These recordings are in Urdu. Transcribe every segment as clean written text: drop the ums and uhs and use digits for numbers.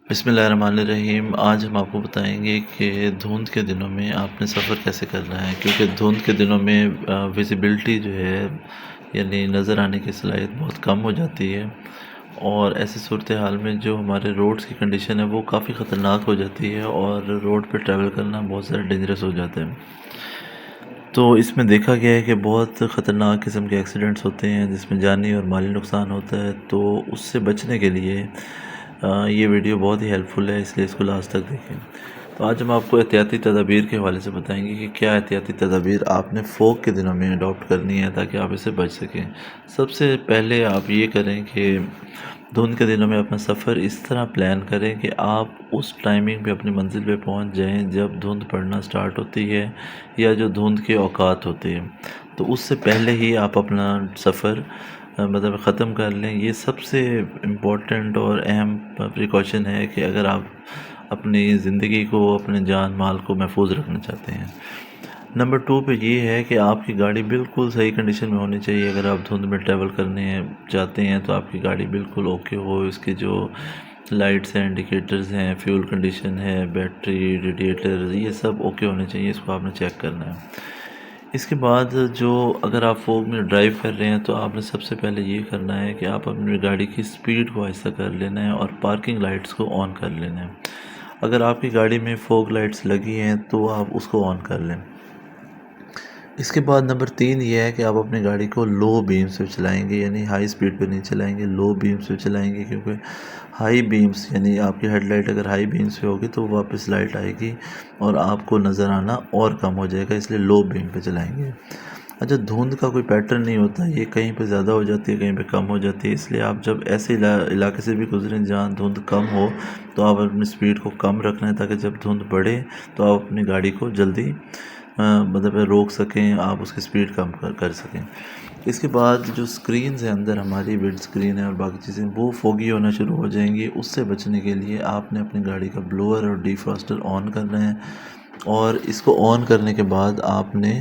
بسم اللہ الرحمن الرحیم۔ آج ہم آپ کو بتائیں گے کہ دھند کے دنوں میں آپ نے سفر کیسے کرنا ہے، کیونکہ دھند کے دنوں میں ویزیبلٹی جو ہے یعنی نظر آنے کی صلاحیت بہت کم ہو جاتی ہے، اور ایسی صورتحال میں جو ہمارے روڈز کی کنڈیشن ہے وہ کافی خطرناک ہو جاتی ہے، اور روڈ پہ ٹریول کرنا بہت زیادہ ڈینجرس ہو جاتا ہے۔ تو اس میں دیکھا گیا ہے کہ بہت خطرناک قسم کے ایکسیڈنٹس ہوتے ہیں جس میں جانی اور مالی نقصان ہوتا ہے، تو اس سے بچنے کے لیے یہ ویڈیو بہت ہی ہیلپ فل ہے، اس لیے اس کو لاسٹ تک دیکھیں۔ تو آج ہم آپ کو احتیاطی تدابیر کے حوالے سے بتائیں گے کہ کیا احتیاطی تدابیر آپ نے فوگ کے دنوں میں اڈاپٹ کرنی ہے تاکہ آپ اس سے بچ سکیں۔ سب سے پہلے آپ یہ کریں کہ دھند کے دنوں میں اپنا سفر اس طرح پلان کریں کہ آپ اس ٹائمنگ پہ اپنی منزل پہ پہنچ جائیں جب دھند پڑنا سٹارٹ ہوتی ہے یا جو دھند کے اوقات ہوتے ہیں، تو اس سے پہلے ہی آپ اپنا سفر مطلب ختم کر لیں۔ یہ سب سے امپورٹنٹ اور اہم پریکاشن ہے کہ اگر آپ اپنی زندگی کو، اپنے جان مال کو محفوظ رکھنا چاہتے ہیں۔ نمبر 2 پہ یہ ہے کہ آپ کی گاڑی بالکل صحیح کنڈیشن میں ہونی چاہیے۔ اگر آپ دھند میں ٹریول کرنے چاہتے ہیں تو آپ کی گاڑی بالکل اوکے ہو، اس کی جو لائٹس ہیں، انڈیکیٹرز ہیں، فیول کنڈیشن ہے، بیٹری، ریڈیٹر، یہ سب اوکے ہونے چاہیے، اس کو آپ نے چیک کرنا ہے۔ اس کے بعد جو اگر آپ فوگ میں ڈرائیو کر رہے ہیں تو آپ نے سب سے پہلے یہ کرنا ہے کہ آپ اپنی گاڑی کی سپیڈ کو آہستہ کر لینا ہے اور پارکنگ لائٹس کو آن کر لینا ہے۔ اگر آپ کی گاڑی میں فوگ لائٹس لگی ہیں تو آپ اس کو آن کر لیں۔ اس کے بعد نمبر 3 یہ ہے کہ آپ اپنی گاڑی کو لو بیمز پہ چلائیں گے، یعنی ہائی سپیڈ پہ نہیں چلائیں گے، لو بیمز پہ چلائیں گے، کیونکہ ہائی بیمز یعنی آپ کی ہیڈ لائٹ اگر ہائی بیمز پہ ہوگی تو واپس لائٹ آئے گی اور آپ کو نظر آنا اور کم ہو جائے گا، اس لیے لو بیم پہ چلائیں گے۔ اچھا، دھند کا کوئی پیٹرن نہیں ہوتا، یہ کہیں پہ زیادہ ہو جاتی ہے، کہیں پہ کم ہو جاتی ہے، اس لیے آپ جب ایسے علاقے سے بھی گزریں جہاں دھند کم ہو تو آپ اپنی سپیڈ کو کم رکھنا ہے تاکہ جب دھند بڑھے تو آپ اپنی گاڑی کو جلدی مطلب روک سکیں، آپ اس کی سپیڈ کم کر سکیں۔ اس کے بعد جو سکرینز ہیں اندر ہماری ونڈ سکرین ہے اور باقی چیزیں وہ فوگی ہونا شروع ہو جائیں گی۔ اس سے بچنے کے لیے آپ نے اپنی گاڑی کا بلوور اور ڈی فراسٹر آن کرنا ہے، اور اس کو آن کرنے کے بعد آپ نے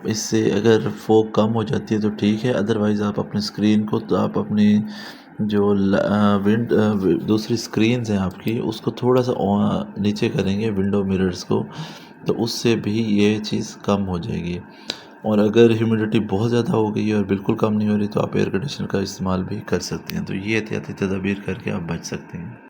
اس سے اگر فوگ کم ہو جاتی ہے تو ٹھیک ہے، ادروائز آپ اپنی سکرین کو، تو آپ اپنی جو ونڈ دوسری سکرینز ہیں آپ کی، اس کو تھوڑا سا نیچے کریں گے، ونڈو مررز کو، تو اس سے بھی یہ چیز کم ہو جائے گی۔ اور اگر ہیومیڈیٹی بہت زیادہ ہو گئی ہے اور بالکل کم نہیں ہو رہی تو آپ ایئر کنڈیشنر کا استعمال بھی کر سکتے ہیں۔ تو یہ احتیاطی تدابیر کر کے آپ بچ سکتے ہیں۔